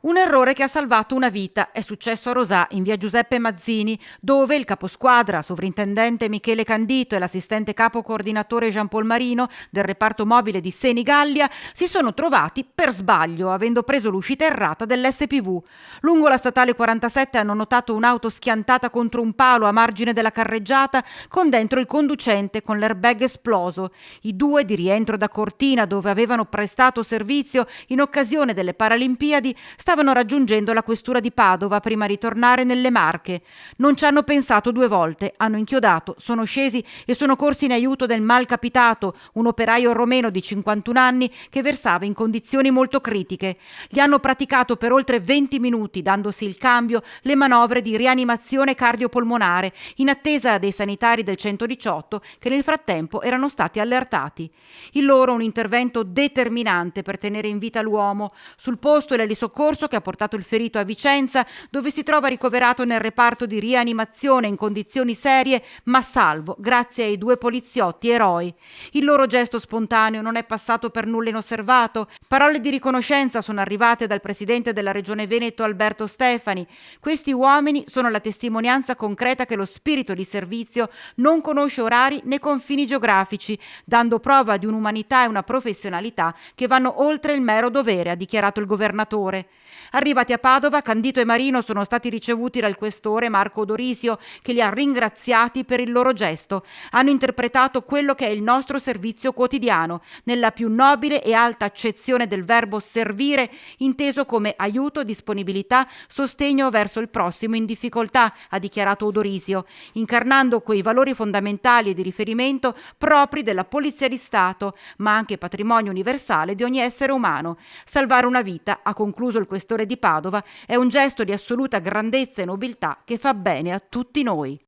Un errore che ha salvato una vita è successo a Rosà, in via Giuseppe Mazzini, dove il caposquadra, sovrintendente Michele Candito e l'assistente capo coordinatore Jean-Paul Marino del reparto mobile di Senigallia si sono trovati per sbaglio, avendo preso l'uscita errata dell'SPV. Lungo la statale 47 hanno notato un'auto schiantata contro un palo a margine della carreggiata con dentro il conducente con l'airbag esploso. I due di rientro da Cortina, dove avevano prestato servizio in occasione delle Paralimpiadi, stavano raggiungendo la questura di Padova prima di tornare nelle Marche. Non ci hanno pensato due volte, hanno inchiodato, sono scesi e sono corsi in aiuto del malcapitato, un operaio romeno di 51 anni che versava in condizioni molto critiche. Gli hanno praticato per oltre 20 minuti, dandosi il cambio, le manovre di rianimazione cardiopolmonare, in attesa dei sanitari del 118 che nel frattempo erano stati allertati. Il loro un intervento determinante per tenere in vita l'uomo. Sul posto l'elisoccorso che ha portato il ferito a Vicenza, dove si trova ricoverato nel reparto di rianimazione in condizioni serie, ma salvo grazie ai due poliziotti eroi. Il loro gesto spontaneo non è passato per nulla inosservato. Parole di riconoscenza sono arrivate dal presidente della Regione Veneto Alberto Stefani. Questi uomini sono la testimonianza concreta che lo spirito di servizio non conosce orari né confini geografici, dando prova di un'umanità e una professionalità che vanno oltre il mero dovere, ha dichiarato il governatore. Arrivati a Padova, Candito e Marino sono stati ricevuti dal questore Marco Odorisio, che li ha ringraziati per il loro gesto. Hanno interpretato quello che è il nostro servizio quotidiano, nella più nobile e alta accezione del verbo servire, inteso come aiuto, disponibilità, sostegno verso il prossimo in difficoltà, ha dichiarato Odorisio, incarnando quei valori fondamentali e di riferimento propri della Polizia di Stato, ma anche patrimonio universale di ogni essere umano. Salvare una vita, ha concluso il questore di Padova, è un gesto di assoluta grandezza e nobiltà che fa bene a tutti noi.